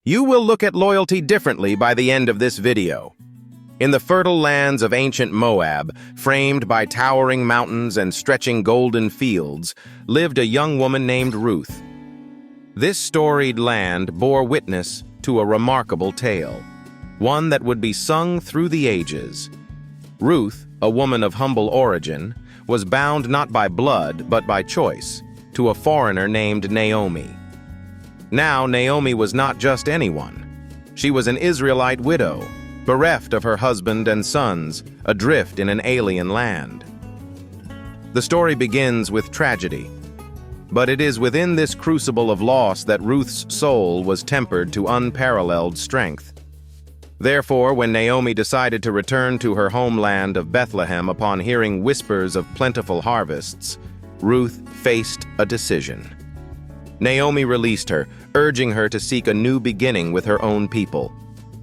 You will look at loyalty differently by the end of this video. In the fertile lands of ancient Moab, framed by towering mountains and stretching golden fields, lived a young woman named Ruth. This storied land bore witness to a remarkable tale, one that would be sung through the ages. Ruth, a woman of humble origin, was bound not by blood but by choice to a foreigner named Naomi. Now, Naomi was not just anyone. She was an Israelite widow, bereft of her husband and sons, adrift in an alien land. The story begins with tragedy, but it is within this crucible of loss that Ruth's soul was tempered to unparalleled strength. Therefore, when Naomi decided to return to her homeland of Bethlehem upon hearing whispers of plentiful harvests, Ruth faced a decision. Naomi released her, urging her to seek a new beginning with her own people.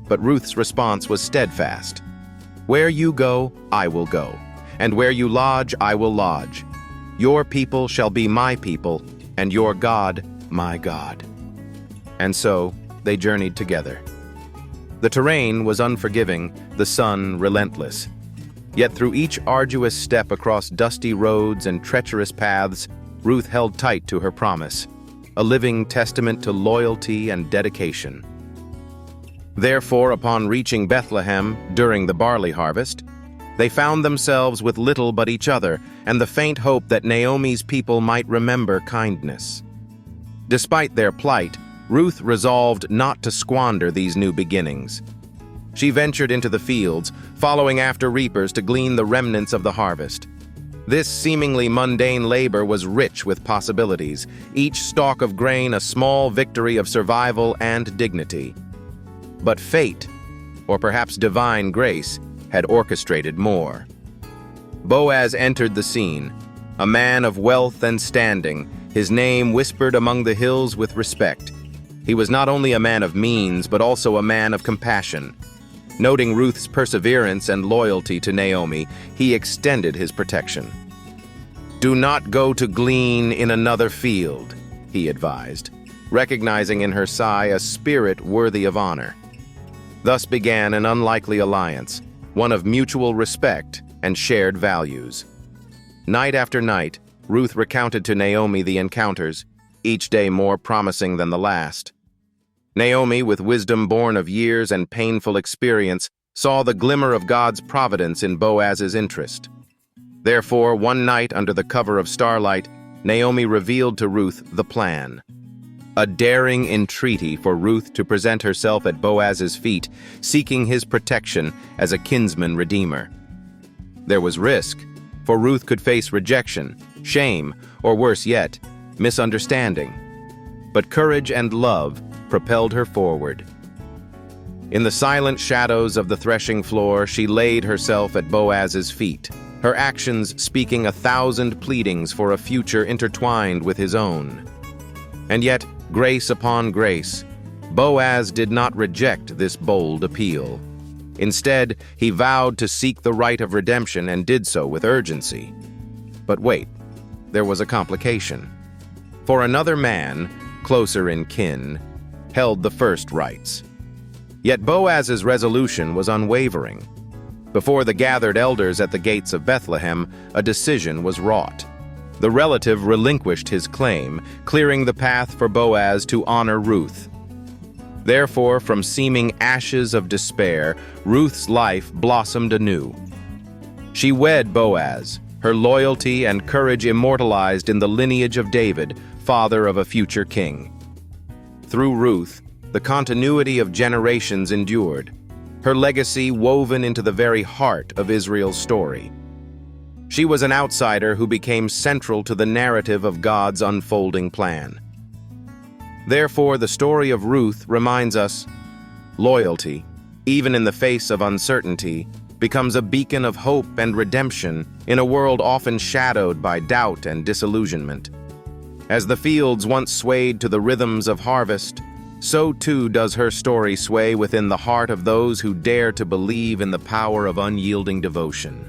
But Ruth's response was steadfast. "Where you go, I will go, and where you lodge, I will lodge. Your people shall be my people, and your God, my God." And so, they journeyed together. The terrain was unforgiving, the sun relentless. Yet through each arduous step across dusty roads and treacherous paths, Ruth held tight to her promise, a living testament to loyalty and dedication. Therefore, upon reaching Bethlehem during the barley harvest, they found themselves with little but each other and the faint hope that Naomi's people might remember kindness. Despite their plight, Ruth resolved not to squander these new beginnings. She ventured into the fields, following after reapers to glean the remnants of the harvest. This seemingly mundane labor was rich with possibilities, each stalk of grain a small victory of survival and dignity. But fate, or perhaps divine grace, had orchestrated more. Boaz entered the scene, a man of wealth and standing, his name whispered among the hills with respect. He was not only a man of means, but also a man of compassion. Noting Ruth's perseverance and loyalty to Naomi, he extended his protection. "Do not go to glean in another field," he advised, recognizing in her sigh a spirit worthy of honor. Thus began an unlikely alliance, one of mutual respect and shared values. Night after night, Ruth recounted to Naomi the encounters, each day more promising than the last. Naomi, with wisdom born of years and painful experience, saw the glimmer of God's providence in Boaz's interest. Therefore, one night under the cover of starlight, Naomi revealed to Ruth the plan. A daring entreaty for Ruth to present herself at Boaz's feet, seeking his protection as a kinsman redeemer. There was risk, for Ruth could face rejection, shame, or worse yet, misunderstanding. But courage and love propelled her forward. In the silent shadows of the threshing floor, she laid herself at Boaz's feet, her actions speaking 1,000 pleadings for a future intertwined with his own. And yet, grace upon grace, Boaz did not reject this bold appeal. Instead, he vowed to seek the right of redemption and did so with urgency. But wait, there was a complication. For another man, closer in kin, held the first rights. Yet Boaz's resolution was unwavering. Before the gathered elders at the gates of Bethlehem, a decision was wrought. The relative relinquished his claim, clearing the path for Boaz to honor Ruth. Therefore, from seeming ashes of despair, Ruth's life blossomed anew. She wed Boaz, her loyalty and courage immortalized in the lineage of David, father of a future king. Through Ruth, the continuity of generations endured, her legacy woven into the very heart of Israel's story. She was an outsider who became central to the narrative of God's unfolding plan. Therefore, the story of Ruth reminds us, loyalty, even in the face of uncertainty, becomes a beacon of hope and redemption in a world often shadowed by doubt and disillusionment. As the fields once swayed to the rhythms of harvest, so too does her story sway within the heart of those who dare to believe in the power of unyielding devotion.